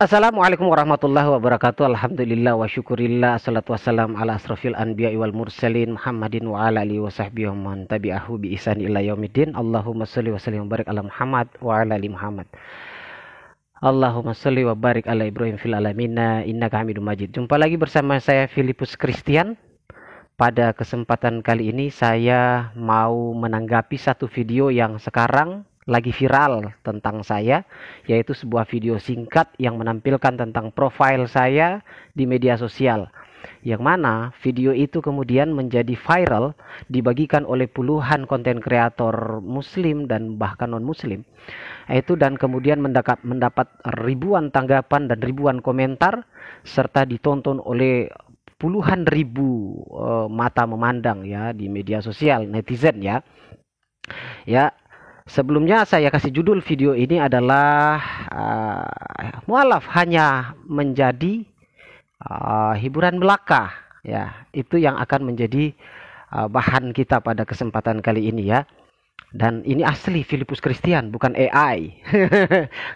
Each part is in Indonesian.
Assalamualaikum warahmatullahi wabarakatuh. Alhamdulillah wa syukurillah. Assalatu wassalam ala asrafil anbiya wal mursalin Muhammadin wa ala alihi wa sahbihi wa man tabi'ahu bi ihsan ila yaumiddin. Allahumma shalli wa sallim wa barik ala Muhammad wa ala ali Muhammad. Allahumma shalli wa barik ala Ibrahim fil alamina innaka Hamidum Majid. Jumpa lagi bersama saya Filipus Christian. Pada kesempatan kali ini saya mau menanggapi satu video yang sekarang lagi viral tentang saya, yaitu sebuah video singkat yang menampilkan tentang profil saya di media sosial, yang mana video itu kemudian menjadi viral, dibagikan oleh puluhan konten kreator muslim dan bahkan non muslim itu, dan kemudian mendapat ribuan tanggapan dan ribuan komentar serta ditonton oleh puluhan ribu mata memandang ya di media sosial netizen ya. Sebelumnya saya kasih judul video ini adalah mualaf hanya menjadi hiburan belaka ya. Itu yang akan menjadi bahan kita pada kesempatan kali ini ya. Dan ini asli Filipus Christian, bukan AI.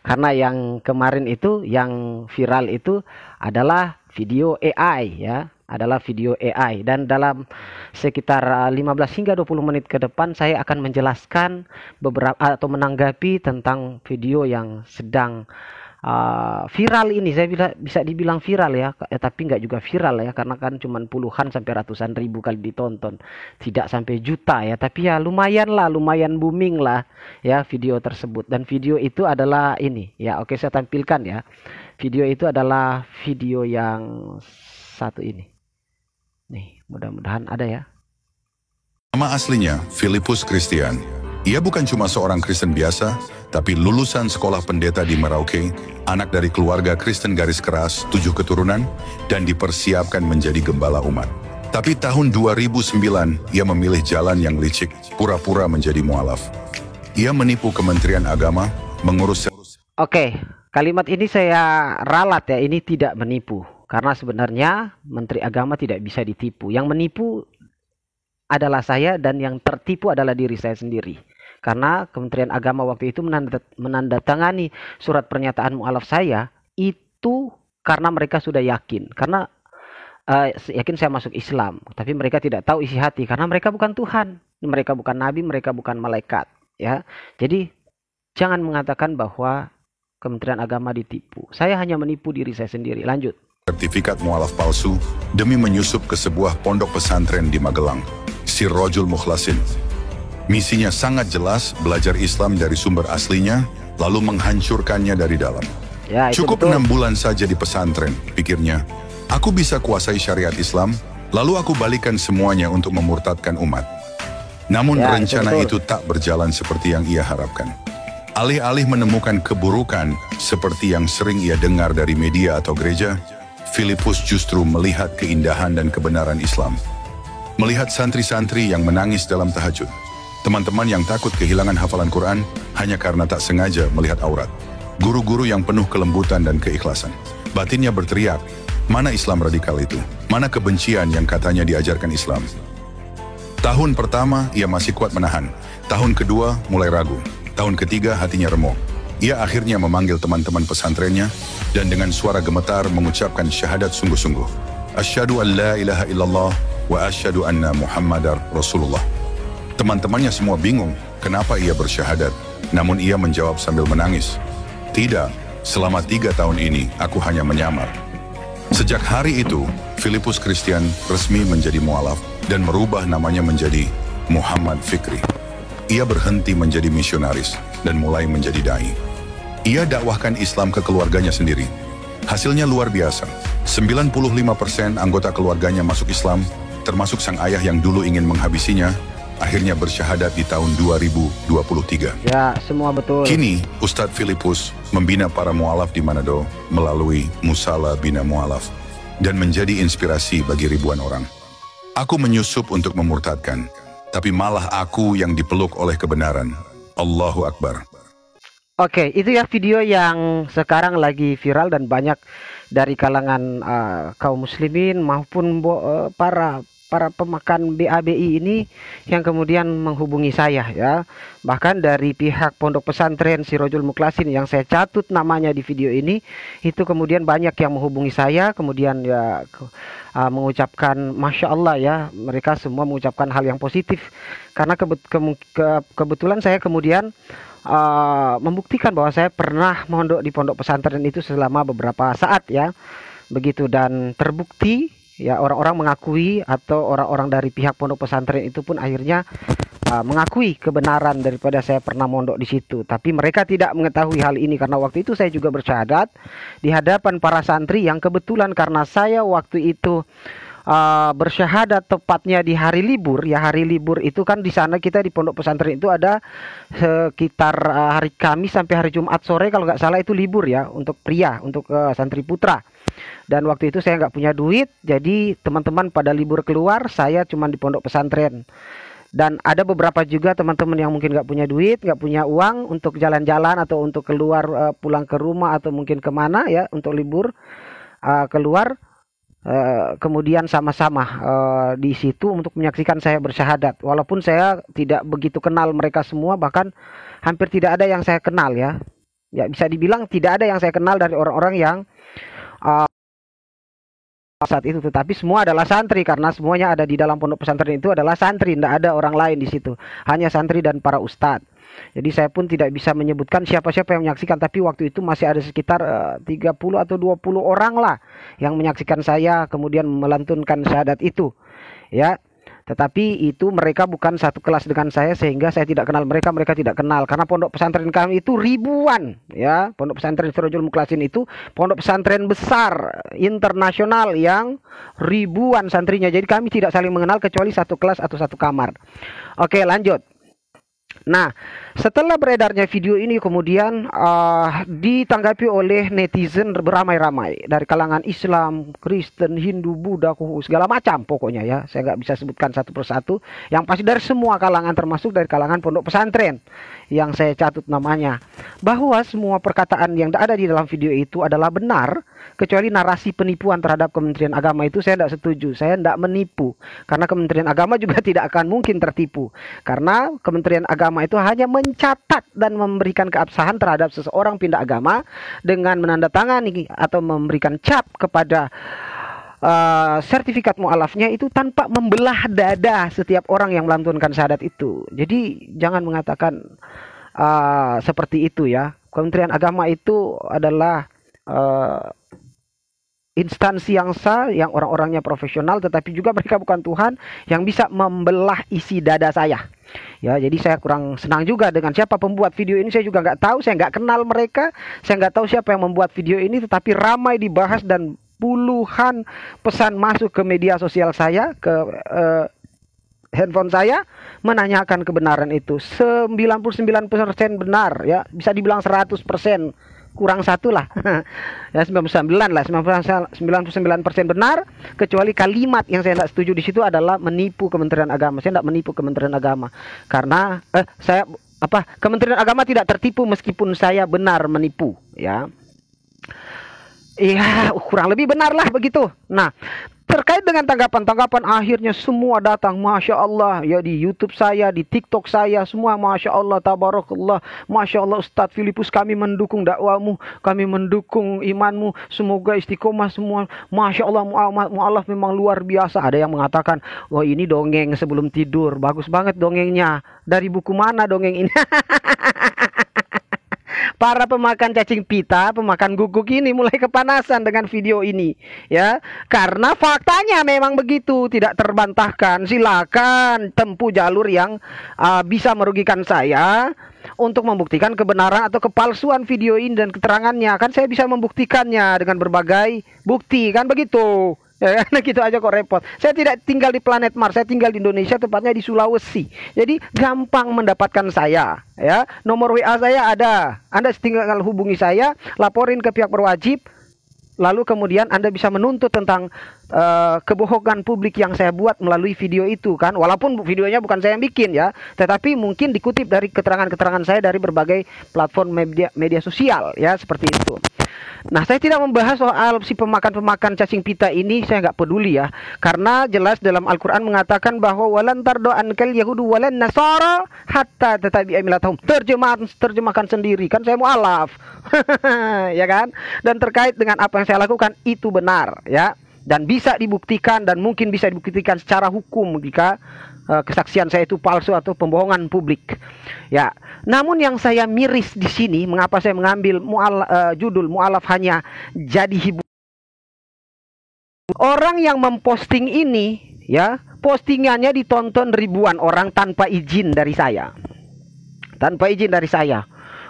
Karena yang kemarin itu, yang viral itu adalah video AI ya. Adalah video AI, dan dalam sekitar 15 hingga 20 menit ke depan saya akan menjelaskan beberapa atau menanggapi tentang video yang sedang viral ini. Saya bisa dibilang viral ya, tapi nggak juga viral ya, karena kan cuma puluhan sampai ratusan ribu kali ditonton, tidak sampai juta ya, tapi ya lumayan lah, lumayan booming lah ya video tersebut. Dan video itu adalah ini ya, oke saya tampilkan ya. Video itu adalah video yang satu ini. Nih, mudah-mudahan ada ya. Nama aslinya Filipus Christian. Ia bukan cuma seorang Kristen biasa, tapi lulusan sekolah pendeta di Merauke, anak dari keluarga Kristen garis keras, 7 keturunan, dan dipersiapkan menjadi gembala umat. Tapi tahun 2009, ia memilih jalan yang licik, pura-pura menjadi mualaf. Ia menipu Kementerian Agama, mengurus... Oke, kalimat ini saya ralat ya, ini tidak menipu. Karena sebenarnya Menteri Agama tidak bisa ditipu. Yang menipu adalah saya, dan yang tertipu adalah diri saya sendiri. Karena Kementerian Agama waktu itu menandatangani surat pernyataan mualaf saya itu karena mereka sudah yakin. Karena yakin saya masuk Islam. Tapi mereka tidak tahu isi hati. Karena mereka bukan Tuhan. Mereka bukan Nabi, mereka bukan malaikat. Ya, jadi jangan mengatakan bahwa Kementerian Agama ditipu. Saya hanya menipu diri saya sendiri. Lanjut. Sertifikat mualaf palsu demi menyusup ke sebuah pondok pesantren di Magelang, Sirrojul Mukhlasin. Misinya sangat jelas, belajar Islam dari sumber aslinya, lalu menghancurkannya dari dalam. Ya, cukup betul. 6 bulan saja di pesantren, pikirnya. Aku bisa kuasai syariat Islam, lalu aku balikan semuanya untuk memurtadkan umat. Namun ya, rencana itu tak berjalan seperti yang ia harapkan. Alih-alih menemukan keburukan seperti yang sering ia dengar dari media atau gereja, Filipus justru melihat keindahan dan kebenaran Islam. Melihat santri-santri yang menangis dalam tahajud. Teman-teman yang takut kehilangan hafalan Quran hanya karena tak sengaja melihat aurat. Guru-guru yang penuh kelembutan dan keikhlasan. Batinnya berteriak, mana Islam radikal itu? Mana kebencian yang katanya diajarkan Islam? Tahun pertama ia masih kuat menahan. Tahun kedua mulai ragu. Tahun ketiga hatinya remuk. Ia akhirnya memanggil teman-teman pesantrennya dan dengan suara gemetar mengucapkan syahadat sungguh-sungguh. Asyhadu an la ilaha illallah wa asyhadu anna Muhammadar Rasulullah. Teman-temannya semua bingung kenapa ia bersyahadat, namun ia menjawab sambil menangis. Tidak, selama 3 tahun ini aku hanya menyamar. Sejak hari itu, Filipus Christian resmi menjadi mualaf dan merubah namanya menjadi Muhammad Fikri. Ia berhenti menjadi misionaris dan mulai menjadi dai. Ia dakwahkan Islam ke keluarganya sendiri. Hasilnya luar biasa. 95% anggota keluarganya masuk Islam, termasuk sang ayah yang dulu ingin menghabisinya, akhirnya bersyahadat di tahun 2023. Ya, semua betul. Kini, Ustadz Filipus membina para mualaf di Manado melalui Musala Bina Mualaf dan menjadi inspirasi bagi ribuan orang. Aku menyusup untuk memurtadkan, tapi malah aku yang dipeluk oleh kebenaran. Allahu Akbar. Oke, itu ya video yang sekarang lagi viral dan banyak dari kalangan kaum muslimin maupun para para pemakan BABI ini yang kemudian menghubungi saya ya. Bahkan dari pihak Pondok Pesantren Sirojul Mukhlasin yang saya catut namanya di video ini, itu kemudian banyak yang menghubungi saya, kemudian ya mengucapkan Masya Allah ya, mereka semua mengucapkan hal yang positif. Karena kebetulan saya kemudian membuktikan bahwa saya pernah mondok di pondok pesantren itu selama beberapa saat ya, begitu, dan terbukti ya, orang-orang mengakui, atau orang-orang dari pihak pondok pesantren itu pun akhirnya mengakui kebenaran daripada saya pernah mondok di situ. Tapi mereka tidak mengetahui hal ini karena waktu itu saya juga bersyahadat di hadapan para santri yang kebetulan karena saya waktu itu bersyahadat tepatnya di hari libur ya. Hari libur itu kan di sana kita di pondok pesantren itu ada sekitar hari Kamis sampai hari Jumat sore kalau nggak salah itu libur ya, untuk pria, untuk santri putra. Dan waktu itu saya nggak punya duit, jadi teman-teman pada libur keluar, saya cuma di pondok pesantren. Dan ada beberapa juga teman-teman yang mungkin nggak punya duit, nggak punya uang untuk jalan-jalan atau untuk keluar pulang ke rumah atau mungkin kemana ya untuk libur keluar. Kemudian sama-sama di situ untuk menyaksikan saya bersyahadat. Walaupun saya tidak begitu kenal mereka semua, bahkan hampir tidak ada yang saya kenal ya. Ya bisa dibilang tidak ada yang saya kenal dari orang-orang yang saat itu, tetapi semua adalah santri karena semuanya ada di dalam pondok pesantren itu adalah santri, tidak ada orang lain di situ, hanya santri dan para ustadz. Jadi saya pun tidak bisa menyebutkan siapa-siapa yang menyaksikan, tapi waktu itu masih ada sekitar 30 atau 20 orang lah yang menyaksikan saya kemudian melantunkan syahadat itu ya. Tetapi itu mereka bukan satu kelas dengan saya sehingga saya tidak kenal mereka, mereka tidak kenal. Karena pondok pesantren kami itu ribuan ya. Pondok pesantren Sirojul Mukhlasin itu pondok pesantren besar internasional yang ribuan santrinya. Jadi kami tidak saling mengenal kecuali satu kelas atau satu kamar. Oke, lanjut. Nah, setelah beredarnya video ini kemudian ditanggapi oleh netizen beramai-ramai dari kalangan Islam, Kristen, Hindu, Buddha, segala macam pokoknya ya. Saya nggak bisa sebutkan satu persatu. Yang pasti dari semua kalangan, termasuk dari kalangan pondok pesantren yang saya catut namanya, bahwa semua perkataan yang ada di dalam video itu adalah benar, kecuali narasi penipuan terhadap Kementerian Agama itu saya tidak setuju. Saya tidak menipu, karena Kementerian Agama juga tidak akan mungkin tertipu, karena Kementerian Agama itu hanya mencatat dan memberikan keabsahan terhadap seseorang pindah agama dengan menandatangani atau memberikan cap kepada sertifikat mu'alafnya itu tanpa membelah dada setiap orang yang melantunkan syahadat itu. Jadi jangan mengatakan seperti itu ya. Kementerian Agama itu adalah instansi yang sah, yang orang-orangnya profesional, tetapi juga mereka bukan Tuhan yang bisa membelah isi dada saya. Ya, jadi saya kurang senang juga dengan siapa pembuat video ini. Saya juga nggak tahu, saya nggak kenal mereka, saya nggak tahu siapa yang membuat video ini, tetapi ramai dibahas dan puluhan pesan masuk ke media sosial saya, ke handphone saya, menanyakan kebenaran itu. 99% benar ya, bisa dibilang 100%. Kurang satu lah ya, 99 lah, 99% benar, kecuali kalimat yang saya tidak setuju di situ adalah menipu Kementerian Agama. Saya tidak menipu Kementerian Agama karena Kementerian Agama tidak tertipu meskipun saya benar menipu ya. Iya, kurang lebih benar lah begitu. Nah, terkait dengan tanggapan-tanggapan akhirnya semua datang, Masya Allah ya, di YouTube saya, di TikTok saya, semua Masya Allah, Tabarakallah, Masya Allah Ustadz Filipus, kami mendukung dakwamu, kami mendukung imanmu, semoga istiqomah semua, Masya Allah, mu'alaf memang luar biasa. Ada yang mengatakan, wah ini dongeng sebelum tidur, bagus banget dongengnya, dari buku mana dongeng ini? Para pemakan cacing pita, pemakan guguk ini mulai kepanasan dengan video ini ya, karena faktanya memang begitu, tidak terbantahkan. Silakan tempuh jalur yang bisa merugikan saya untuk membuktikan kebenaran atau kepalsuan video ini dan keterangannya. Kan saya bisa membuktikannya dengan berbagai bukti, kan begitu. Ya, karena gitu aja kok repot. Saya tidak tinggal di planet Mars, saya tinggal di Indonesia, tepatnya di Sulawesi. Jadi gampang mendapatkan saya. Ya, nomor WA saya ada. Anda tinggal hubungi saya, laporin ke pihak berwajib. Lalu kemudian Anda bisa menuntut tentang kebohongan publik yang saya buat melalui video itu kan. Walaupun videonya bukan saya yang bikin ya, tetapi mungkin dikutip dari keterangan-keterangan saya dari berbagai platform media sosial ya, seperti itu. Nah, saya tidak membahas soal si pemakan cacing pita ini, saya nggak peduli ya. Karena jelas dalam Al-Quran mengatakan bahwa walan tardo ankal yahudu walan nasara hatta tetabi'a millatahum. Terjemahkan sendiri, kan saya mu'alaf. Ya kan? Dan terkait dengan apa yang saya lakukan itu benar ya. Dan bisa dibuktikan, dan mungkin bisa dibuktikan secara hukum jika kesaksian saya itu palsu atau pembohongan publik. Ya, namun yang saya miris di sini, mengapa saya mengambil judul mu'alaf hanya jadi hiburan? Orang yang memposting ini, ya, postingannya ditonton ribuan orang tanpa izin dari saya,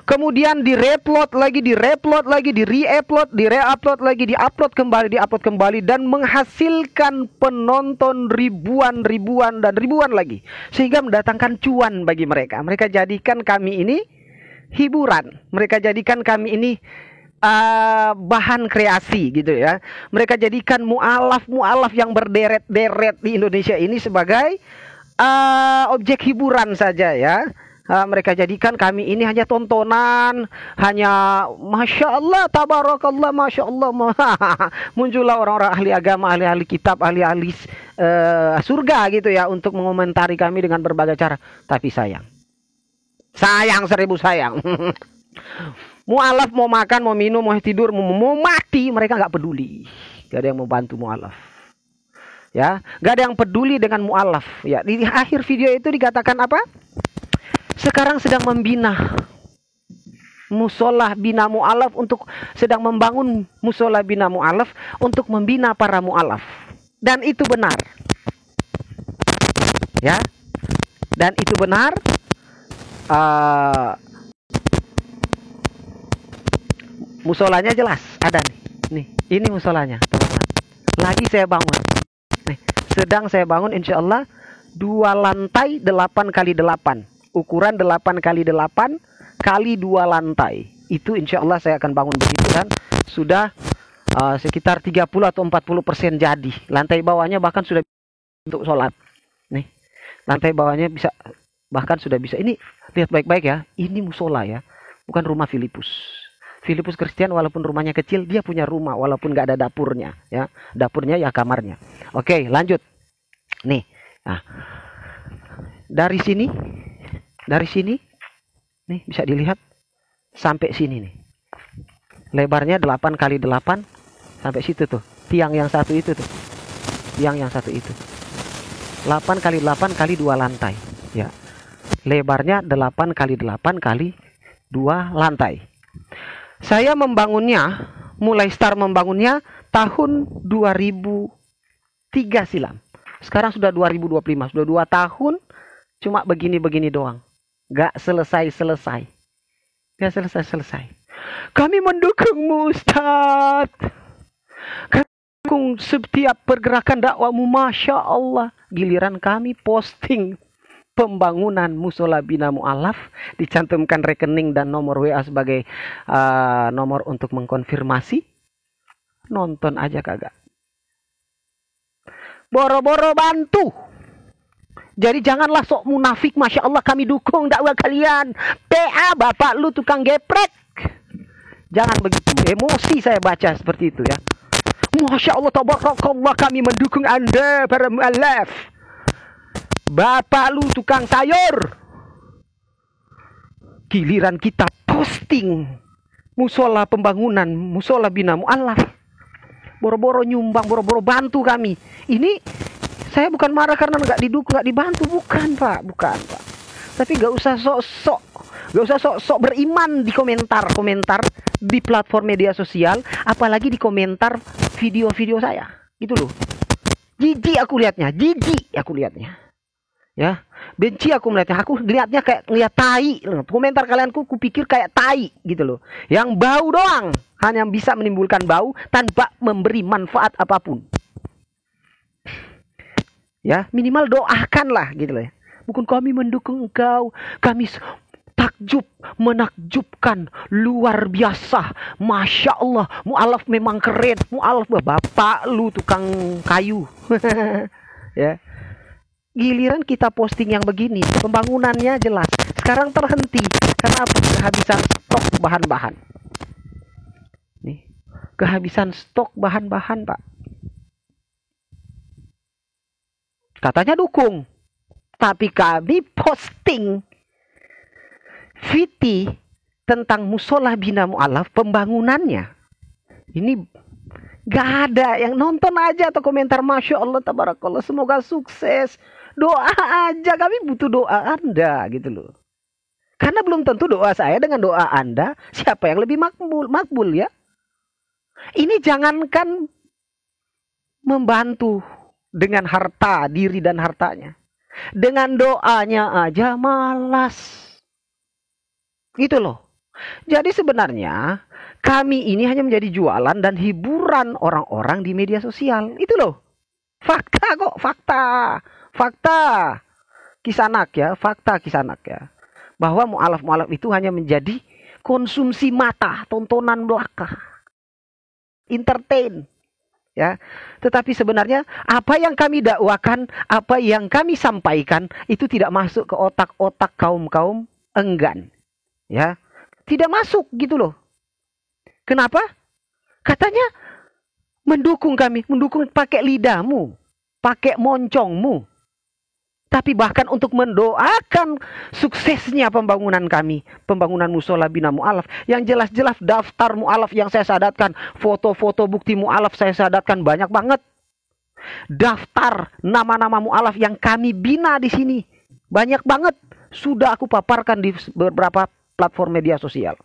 Kemudian di-reupload lagi, di-re-upload lagi, di-upload kembali, dan menghasilkan penonton ribuan lagi. Sehingga mendatangkan cuan bagi mereka. Mereka jadikan kami ini hiburan. Mereka jadikan kami ini bahan kreasi gitu ya. Mereka jadikan mu'alaf yang berderet-deret di Indonesia ini sebagai objek hiburan saja ya. Mereka jadikan kami ini hanya tontonan, hanya Masya Allah, Tabarakallah, Masya Allah. Muncullah orang-orang ahli agama, ahli kitab, ahli surga gitu ya, untuk mengomentari kami dengan berbagai cara. Tapi sayang, seribu sayang. Mu'alaf mau makan, mau minum, mau tidur, mau mati, mereka nggak peduli. Gak ada yang mau bantu mu'alaf. Ya, gak ada yang peduli dengan mu'alaf. Ya, di akhir video itu dikatakan apa? Sekarang sedang membina musola bina mu'alaf, sedang membangun musola bina mu'alaf untuk membina para mu'alaf. Dan itu benar. Ya. Dan itu benar. Musolanya jelas ada nih. Nih, ini musolanya, teman-teman. Lagi saya bangun. Nih, sedang saya bangun insyaallah 2 lantai 8x8. Ukuran 8x8 kali 2 lantai. Itu insya Allah saya akan bangun begitu, dan sudah sekitar 30 atau 40% jadi. Lantai bawahnya bahkan sudah untuk sholat. Nih, lantai bawahnya bisa, bahkan sudah bisa. Ini lihat baik-baik ya. Ini musola ya, bukan rumah Filipus. Filipus Kristen walaupun rumahnya kecil, dia punya rumah walaupun nggak ada dapurnya ya. Dapurnya ya kamarnya. Oke, lanjut. Nih, nah, dari sini nih bisa dilihat sampai sini nih. Lebarnya 8x8 sampai situ tuh. Tiang yang satu itu tuh. 8x8 kali 2 lantai ya. Lebarnya 8x8 kali 2 lantai. Saya mulai start membangunnya tahun 2003 silam. Sekarang sudah 2025, sudah 2 tahun cuma begini-begini doang. Gak selesai-selesai. Kami mendukungmu, Ustaz. Kami mendukung setiap pergerakan dakwamu, Masya Allah. Giliran kami posting pembangunan musola bina mu'alaf, dicantumkan rekening dan nomor WA sebagai nomor untuk mengkonfirmasi. Nonton aja kagak. Boro-boro bantu. Jadi janganlah sok munafik, Masya Allah kami dukung dakwah kalian. PA, bapak lu tukang geprek. Jangan begitu, emosi saya baca seperti itu ya. Masya Allah, tabarakallah kami mendukung Anda para mu'alaf. Bapak lu tukang sayur. Giliran kita posting musola pembangunan, musola bina mu'alaf. Boro-boro nyumbang, boro-boro bantu kami. Ini saya bukan marah karena nggak didukung, nggak dibantu, bukan pak. Tapi nggak usah sok beriman di komentar di platform media sosial, apalagi di komentar video-video saya, gitu loh. Jijik aku lihatnya, ya, benci aku melihatnya. Aku lihatnya kayak ngeliat tai. Komentar kalian ku pikir kayak tai, gitu loh. Yang bau doang, hanya bisa menimbulkan bau tanpa memberi manfaat apapun. Ya, minimal doakanlah gitu loh ya. Bukan kami mendukung engkau, kami takjub, menakjubkan, luar biasa, Masya Allah, mu'alaf memang keren, mu'alaf bapak lu tukang kayu. Ya, giliran kita posting yang begini, pembangunannya jelas, sekarang terhenti karena kehabisan stok bahan-bahan. Nih, kehabisan stok bahan-bahan, Pak. Katanya dukung. Tapi kami posting VT tentang musola Bina Mu'alaf, pembangunannya. Ini gak ada yang nonton aja atau komentar Masya Allah, tabarakallah, semoga sukses. Doa aja, kami butuh doa Anda gitu loh. Karena belum tentu doa saya dengan doa Anda, siapa yang lebih makbul ya. Ini jangankan membantu dengan harta, diri dan hartanya. Dengan doanya aja malas. Gitu loh. Jadi sebenarnya kami ini hanya menjadi jualan dan hiburan orang-orang di media sosial. Itu loh. Fakta kok, fakta. Fakta. Kisanak ya, fakta kisanak ya. Bahwa mu'alaf-mu'alaf itu hanya menjadi konsumsi mata, tontonan belaka. Entertain. Ya, tetapi sebenarnya apa yang kami dakwakan, apa yang kami sampaikan itu tidak masuk ke otak-otak kaum-kaum enggan. Ya, tidak masuk gitu loh. Kenapa? Katanya mendukung kami, mendukung pakai lidahmu, pakai moncongmu. Tapi bahkan untuk mendoakan suksesnya pembangunan kami, pembangunan musola Bina Mu'alaf, yang jelas-jelas daftar mu'alaf yang saya sadatkan, foto-foto bukti mu'alaf saya sadatkan banyak banget. Daftar nama-nama mu'alaf yang kami bina di sini banyak banget, sudah aku paparkan di beberapa platform media sosial,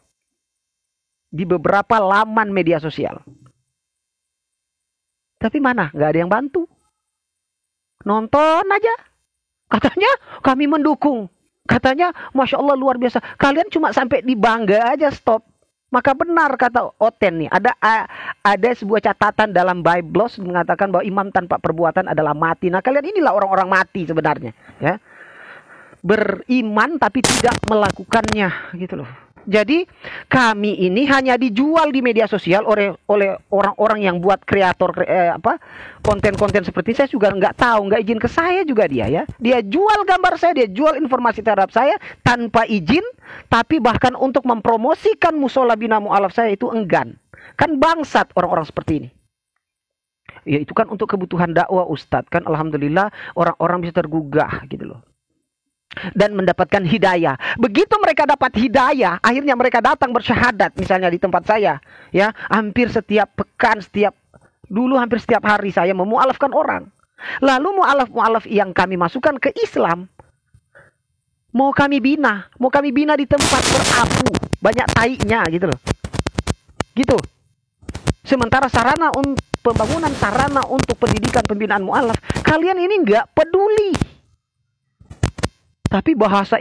di beberapa laman media sosial. Tapi mana? Nggak ada yang bantu. Nonton aja. Katanya kami mendukung. Katanya Masya Allah luar biasa. Kalian cuma sampai di bangga aja, stop. Maka benar kata Oten nih. Ada sebuah catatan dalam Biblos mengatakan bahwa imam tanpa perbuatan adalah mati. Nah kalian inilah orang-orang mati sebenarnya. Ya. Beriman tapi tidak melakukannya gitu loh. Jadi kami ini hanya dijual di media sosial oleh orang-orang yang buat kreator konten-konten seperti saya juga nggak tahu, nggak izin ke saya juga dia ya. Dia jual gambar saya, dia jual informasi terhadap saya tanpa izin, tapi bahkan untuk mempromosikan musola Bina Mu'alaf saya itu enggan. Kan bangsat orang-orang seperti ini. Ya itu kan untuk kebutuhan dakwah Ustadz, kan alhamdulillah orang-orang bisa tergugah gitu loh. Dan mendapatkan hidayah. Begitu mereka dapat hidayah, akhirnya mereka datang bersyahadat misalnya di tempat saya, ya, hampir setiap pekan, dulu hampir setiap hari saya memu'alafkan orang. Lalu mu'alaf-mu'alaf yang kami masukkan ke Islam mau kami bina di tempat berapu, banyak tainya gitu loh. Gitu. Sementara sarana untuk pembangunan, sarana untuk pendidikan pembinaan mu'alaf, kalian ini enggak peduli. Tapi bahasa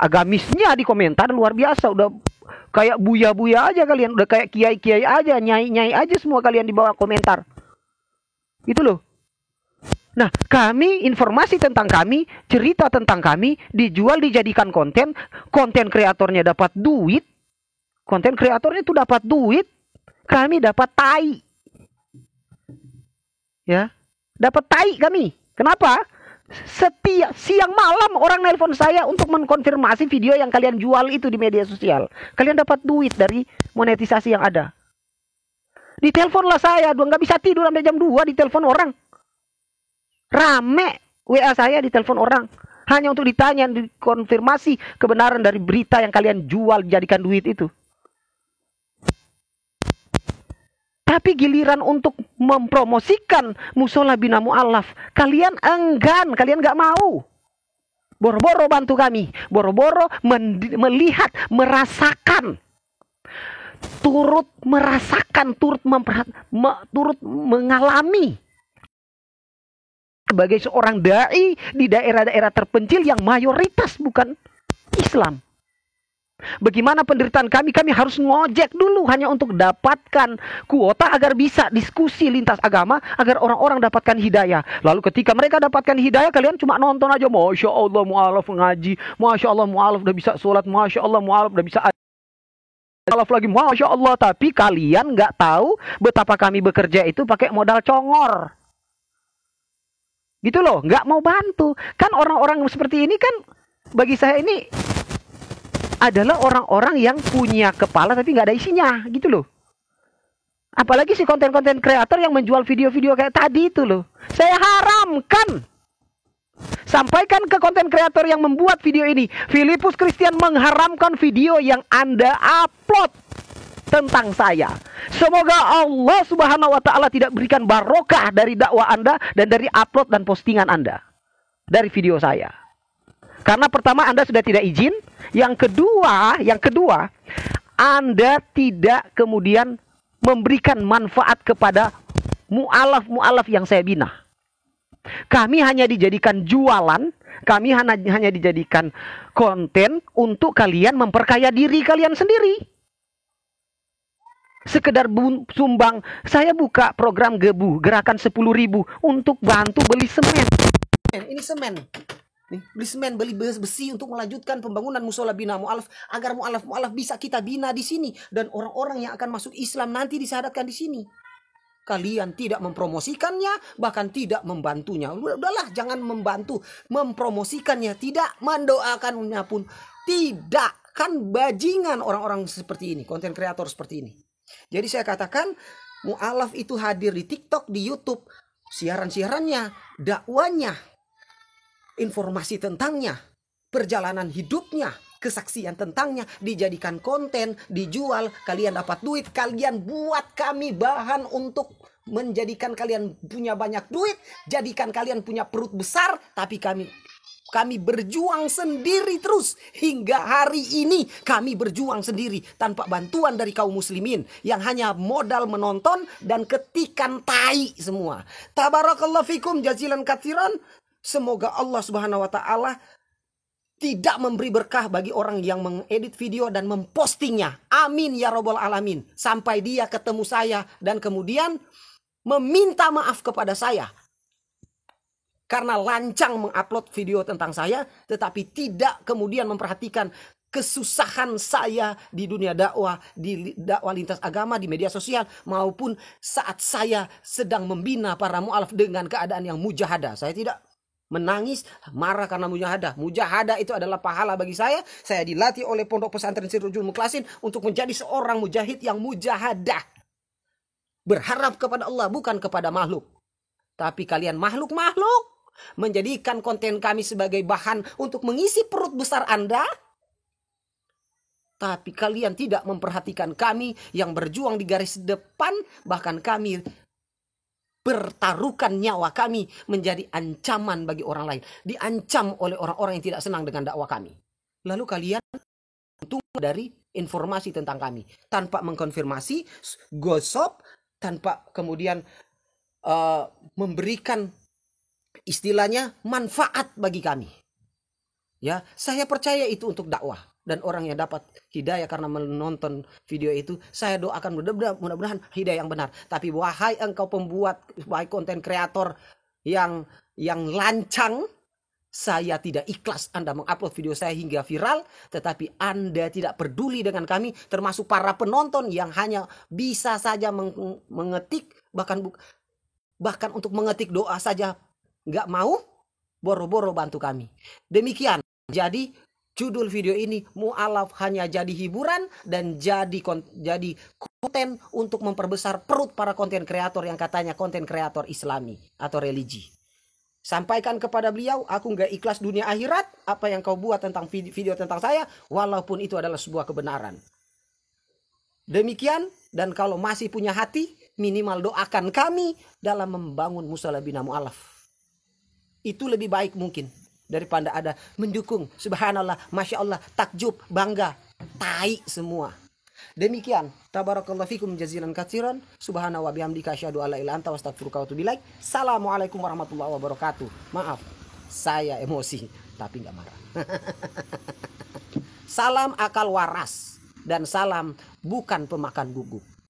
agamisnya di komentar luar biasa. Udah kayak buya-buya aja kalian. Udah kayak kiai-kiai aja, nyai-nyai aja semua kalian di bawah komentar. Itu loh. Nah, kami, informasi tentang kami, cerita tentang kami, dijual, dijadikan konten. Konten kreatornya dapat duit. Konten kreatornya itu dapat duit. Kami dapat tai. Ya, dapat tai kami. Kenapa? Setiap siang malam orang nelpon saya untuk mengkonfirmasi video yang kalian jual itu di media sosial. Kalian dapat duit dari monetisasi yang ada. Diteleponlah saya, nggak bisa tidur sampai jam 2 ditelepon orang. Rame WA saya ditelepon orang. Hanya untuk ditanya, dikonfirmasi kebenaran dari berita yang kalian jual jadikan duit itu. Tapi giliran untuk mempromosikan musola Bina Mu'alaf, kalian enggan, kalian nggak mau. Boro-boro bantu kami, boro-boro melihat, merasakan, turut merasakan, turut mengalami sebagai seorang dai di daerah-daerah terpencil yang mayoritas bukan Islam. Bagaimana penderitaan kami harus ngojek dulu hanya untuk dapatkan kuota agar bisa diskusi lintas agama, agar orang-orang dapatkan hidayah. Lalu ketika mereka dapatkan hidayah, kalian cuma nonton aja. Masya Allah mu'alaf ngaji, Masya Allah mu'alaf udah bisa sholat, Masya Allah mu'alaf udah bisa mu'alaf lagi, Masya Allah. Tapi kalian nggak tahu betapa kami bekerja itu pakai modal congor. Gitu loh, nggak mau bantu. Kan orang-orang seperti ini kan bagi saya ini adalah orang-orang yang punya kepala tapi nggak ada isinya, gitu loh. Apalagi si konten-konten kreator yang menjual video-video kayak tadi itu loh. Saya haramkan. Sampaikan ke konten kreator yang membuat video ini, Filipus Christian mengharamkan video yang Anda upload tentang saya. Semoga Allah Subhanahu wa taala tidak berikan barokah dari dakwah Anda dan dari upload dan postingan Anda dari video saya. Karena pertama Anda sudah tidak izin, yang kedua, Anda tidak kemudian memberikan manfaat kepada mu'alaf yang saya bina. Kami hanya dijadikan jualan, kami hanya dijadikan konten untuk kalian memperkaya diri kalian sendiri. Sekedar sumbang, saya buka program Gebu, gerakan 10.000 untuk bantu beli semen. Ini semen. Nih, beli semen, beli besi untuk melanjutkan pembangunan musola bina mu'alaf, agar mu'alaf bisa kita bina di sini dan orang-orang yang akan masuk Islam nanti disyahadatkan di sini. Kalian tidak mempromosikannya, bahkan tidak membantunya. Udahlah, jangan membantu mempromosikannya, tidak mendoakannya pun tidak. Kan bajingan orang-orang seperti ini, konten kreator seperti ini. Jadi saya katakan mu'alaf itu hadir di TikTok, di YouTube, siaran-siarannya, dakwanya, informasi tentangnya, perjalanan hidupnya, kesaksian tentangnya dijadikan konten, dijual, kalian dapat duit, kalian buat kami bahan untuk menjadikan kalian punya banyak duit, jadikan kalian punya perut besar, tapi kami berjuang sendiri terus hingga hari ini. Kami berjuang sendiri tanpa bantuan dari kaum muslimin yang hanya modal menonton dan ketikan tai semua. Tabarakallahu fikum jazilan katsiran. Semoga Allah Subhanahu wa taala tidak memberi berkah bagi orang yang mengedit video dan mempostingnya. Amin ya robbal alamin. Sampai dia ketemu saya dan kemudian meminta maaf kepada saya. Karena lancang mengupload video tentang saya, tetapi tidak kemudian memperhatikan kesusahan saya di dunia dakwah, di dakwah lintas agama, di media sosial, maupun saat saya sedang membina para mu'alaf dengan keadaan yang mujahadah. Saya tidak menangis, marah karena mujahadah. Mujahadah itu adalah pahala bagi saya. Saya dilatih oleh Pondok Pesantren Sirrul Mukhlasin untuk menjadi seorang mujahid yang mujahadah. Berharap kepada Allah, bukan kepada makhluk. Tapi kalian makhluk-makhluk menjadikan konten kami sebagai bahan untuk mengisi perut besar Anda. Tapi kalian tidak memperhatikan kami yang berjuang di garis depan. Bahkan kami pertaruhkan nyawa kami menjadi ancaman bagi orang lain. Diancam oleh orang-orang yang tidak senang dengan dakwah kami. Lalu kalian tunggu dari informasi tentang kami. Tanpa mengkonfirmasi, gosip, tanpa kemudian memberikan istilahnya manfaat bagi kami. Ya, saya percaya itu untuk dakwah. Dan orang yang dapat hidayah karena menonton video itu, saya doakan mudah-mudahan hidayah yang benar. Tapi wahai engkau pembuat, wahai konten kreator yang lancang, saya tidak ikhlas Anda mengupload video saya hingga viral, tetapi Anda tidak peduli dengan kami, termasuk para penonton yang hanya bisa saja mengetik, bahkan untuk mengetik doa saja nggak mau, boro-boro bantu kami. Demikian. Jadi judul video ini mu'alaf hanya jadi hiburan dan jadi konten untuk memperbesar perut para konten kreator yang katanya konten kreator Islami atau religi. Sampaikan kepada beliau, aku nggak ikhlas dunia akhirat apa yang kau buat tentang video tentang saya, walaupun itu adalah sebuah kebenaran. Demikian, dan kalau masih punya hati, minimal doakan kami dalam membangun musola bina mu'alaf. Itu lebih baik mungkin daripada ada mendukung, subhanallah, masya Allah, takjub, bangga, tai semua. Demikian, tabarakallahu fikum jazilan katsiran, subhanahu wa bihamdika asyhadu alla ilaha illa anta astaghfiruka wa atubu ilaik. Assalamualaikum warahmatullahi wabarakatuh. Maaf, saya emosi, tapi nggak marah. Salam akal waras dan salam bukan pemakan guguk.